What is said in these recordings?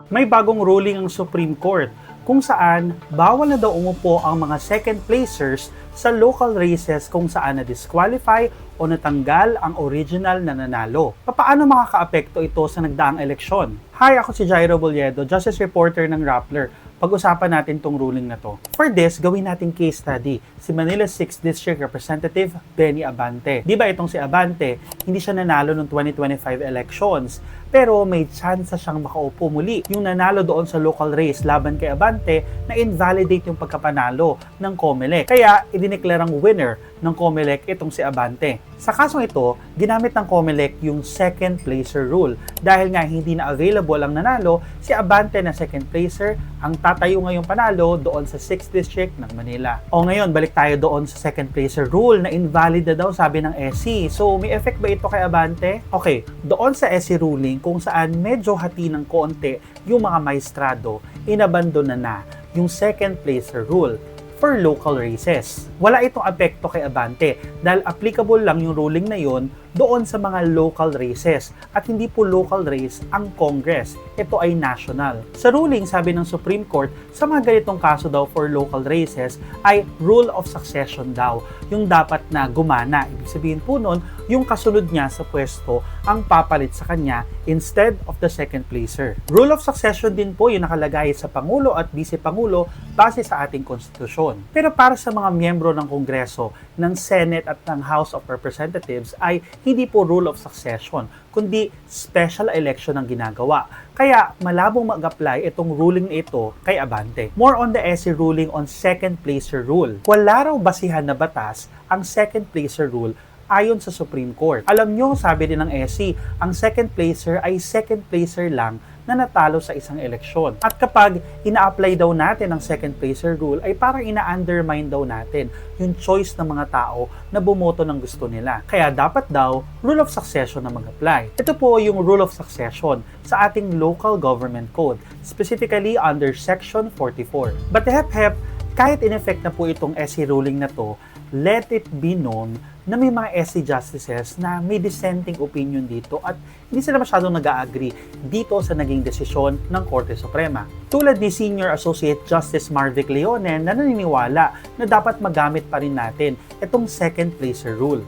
May bagong ruling ang Supreme Court kung saan bawal na daw umupo ang mga second placers sa local races kung saan na-disqualify o natanggal ang original na nanalo. Paano makakaapekto ito sa nagdaang eleksyon? Hi, ako si Jairo Boliedo, Justice Reporter ng Rappler. Pag-usapan natin tong ruling na to. For this, gawin natin case study, si Manila 6th District Representative Benny Abante. Di ba itong si Abante, hindi siya nanalo noong 2025 elections, pero may chance siyang makaupo muli. Yung nanalo doon sa local race laban kay Abante na invalidate yung pagkapanalo ng COMELEC. Kaya, idineklarang winner ng COMELEC itong si Abante. Sa kasong ito, ginamit ng COMELEC yung second placer rule. Dahil nga hindi na available ang nanalo, si Abante na second placer ang tatayo ngayong panalo doon sa 6th District ng Manila. O ngayon, balik tayo doon sa second placer rule na invalid na daw sabi ng SC. So, may effect ba ito kay Abante? Okay, doon sa SC ruling kung saan medyo hati ng konti yung mga maestrado, inabandon na yung second placer rule for local races. Wala itong apekto kay Abante dahil applicable lang yung ruling na yon doon sa mga local races at hindi po local race ang Congress. Ito ay national. Sa ruling, sabi ng Supreme Court, sa mga ganitong kaso daw for local races ay rule of succession daw yung dapat na gumana. Ibig sabihin po nun, yung kasunod niya sa pwesto ang papalit sa kanya instead of the second placer. Rule of succession din po yung nakalagay sa Pangulo at Vice-Pangulo base sa ating konstitusyon. Pero para sa mga miyembro ng Kongreso, ng Senate at ng House of Representatives ay hindi po rule of succession, kundi special election ang ginagawa. Kaya malabong mag-apply itong ruling na ito kay Abante. More on the SC ruling on second placer rule. Wala raw basihan na batas ang second placer rule ayon sa Supreme Court. Alam nyo, sabi din ng SC, ang second placer ay second placer lang na natalo sa isang eleksyon. At kapag ina-apply daw natin ang second placer rule, ay parang ina-undermine daw natin yung choice ng mga tao na bumoto ng gusto nila. Kaya dapat daw, rule of succession na mag-apply. Ito po yung rule of succession sa ating local government code, specifically under Section 44. But hep-hep, kahit in-effect na po itong SC ruling na to, let it be known na may mga SC justices na may dissenting opinion dito at hindi sila masyadong nag-agree dito sa naging desisyon ng Korte Suprema. Tulad ni Senior Associate Justice Marvic Leone na naniniwala na dapat magamit pa rin natin itong second placer rule.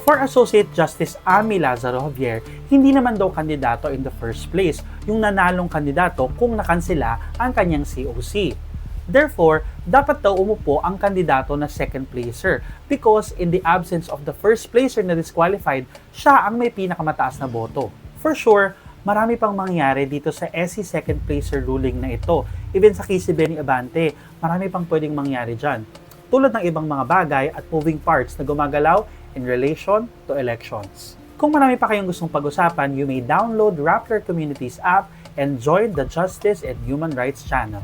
For Associate Justice Amy Lazaro Javier, hindi naman daw kandidato in the first place yung nanalong kandidato kung nakansela ang kanyang COC. Therefore, dapat daw umupo ang kandidato na second placer because in the absence of the first placer na disqualified, siya ang may pinakamataas na boto. For sure, marami pang mangyari dito sa SC second placer ruling na ito. Even sa case ni Benny Abante, marami pang pwedeng mangyari dyan. Tulad ng ibang mga bagay at moving parts na gumagalaw in relation to elections. Kung marami pa kayong gustong pag-usapan, you may download Rappler Communities app and join the Justice and Human Rights channel.